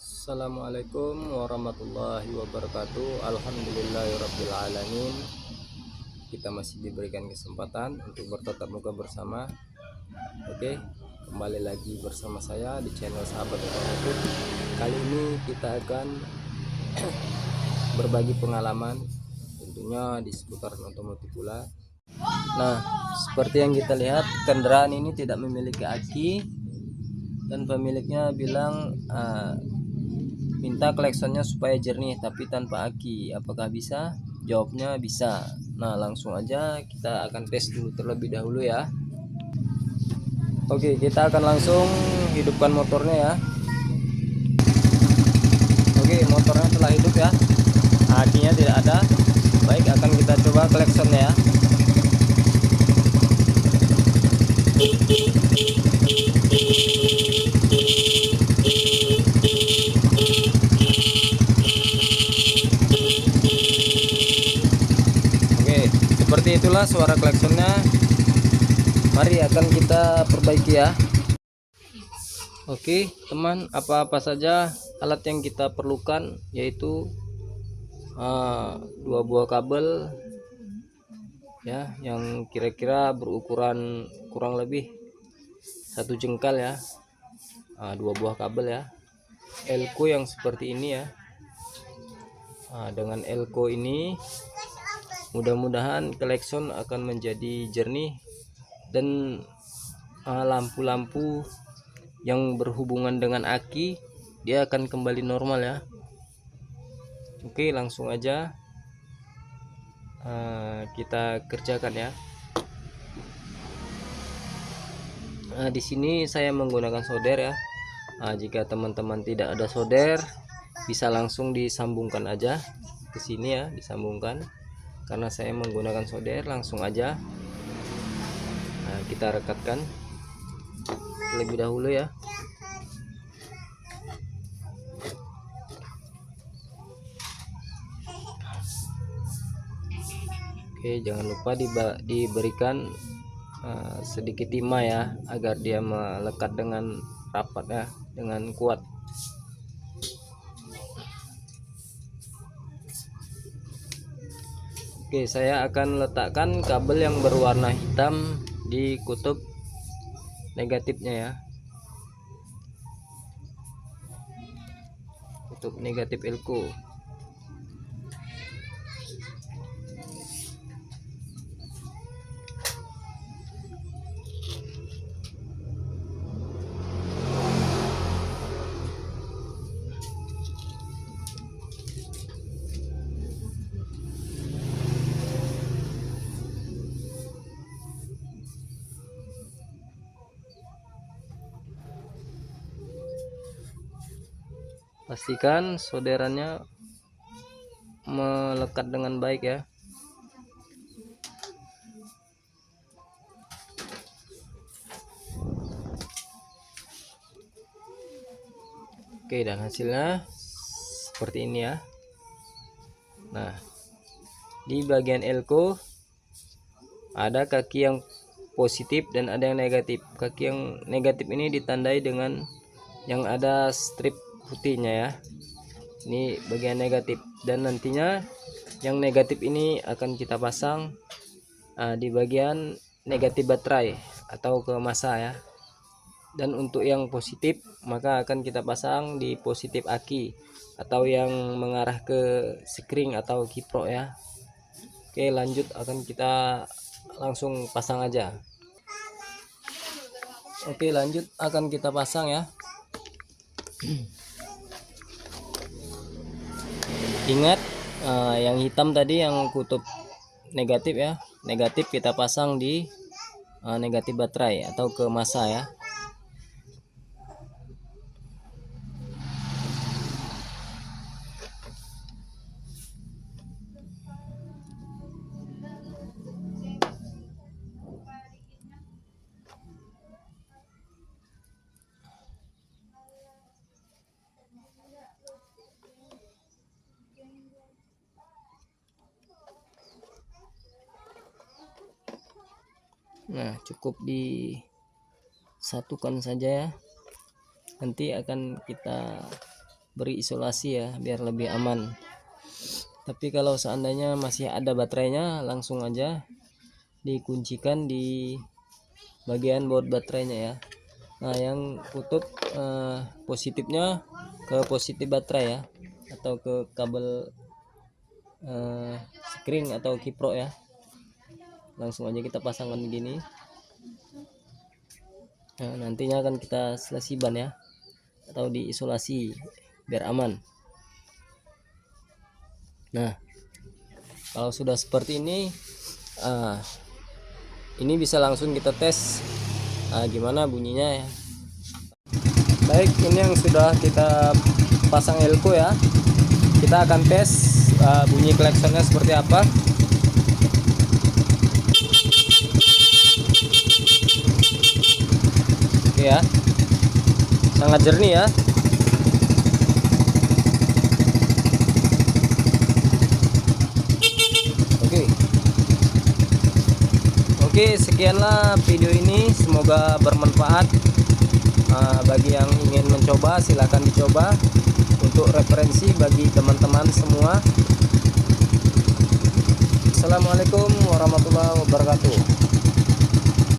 Assalamualaikum warahmatullahi wabarakatuh. Alhamdulillahirabbil alamin. Kita masih diberikan kesempatan untuk bertatap muka bersama. Oke, kembali lagi bersama saya di channel Sahabat Otomotif. Kali ini kita akan berbagi pengalaman tentunya di seputaran otomotif pula. Nah, seperti yang kita lihat, kendaraan ini tidak memiliki aki dan pemiliknya bilang minta klaksonnya supaya jernih tapi tanpa aki. Apakah bisa? Jawabnya bisa. Nah, langsung aja kita akan tes dulu terlebih dahulu ya. Oke, kita akan langsung hidupkan motornya ya. Oke, motornya telah hidup ya. Akinya tidak ada. Baik, akan kita coba klaksonnya ya. Seperti itulah suara klaksonnya. Mari akan kita perbaiki ya. Oke teman, apa-apa saja alat yang kita perlukan yaitu dua buah kabel ya, yang kira-kira berukuran kurang lebih 1 jengkal ya. Dua buah kabel ya, elko yang seperti ini ya. Dengan elko ini mudah-mudahan klakson akan menjadi jernih dan lampu-lampu yang berhubungan dengan aki dia akan kembali normal ya. Oke, langsung aja kita kerjakan ya. Di sini saya menggunakan solder ya. Jika teman-teman tidak ada solder, bisa langsung disambungkan aja ke sini ya, disambungkan. Karena saya menggunakan solder, langsung aja kita rekatkan terlebih dahulu ya. Oke, jangan lupa diberikan sedikit timah ya, agar dia melekat dengan rapat ya, dengan kuat. Oke, saya akan letakkan kabel yang berwarna hitam di kutub negatifnya ya, kutub negatif elko. Pastikan solderannya melekat dengan baik ya. Oke, dan hasilnya seperti ini ya. Nah, di bagian elko ada kaki yang positif dan ada yang negatif. Kaki yang negatif ini ditandai dengan yang ada strip putihnya ya. Ini bagian negatif, dan nantinya yang negatif ini akan kita pasang di bagian negatif baterai atau ke masa ya. Dan untuk yang positif maka akan kita pasang di positif aki atau yang mengarah ke spring atau kiprok ya. Oke, lanjut akan kita langsung pasang aja. Oke, lanjut akan kita pasang ya. Ingat, yang hitam tadi yang kutub negatif ya, negatif kita pasang di negatif baterai atau ke masa ya. Nah, cukup disatukan saja ya. Nanti akan kita beri isolasi ya biar lebih aman. Tapi kalau seandainya masih ada baterainya, langsung aja dikuncikan di bagian baut baterainya ya. Nah, yang tutup positifnya ke positif baterai ya, atau ke kabel screen atau kipro ya. Langsung aja kita pasangkan begini. Nah, nantinya akan kita selesiban ya, atau diisolasi biar aman. Nah, kalau sudah seperti ini bisa langsung kita tes gimana bunyinya ya. Baik, ini yang sudah kita pasang elko ya. Kita akan tes bunyi klaksonnya seperti apa. Oke ya, sangat jernih ya. Oke, sekianlah video ini, semoga bermanfaat. Bagi yang ingin mencoba silahkan dicoba, untuk referensi bagi teman-teman semua. Assalamualaikum warahmatullahi wabarakatuh.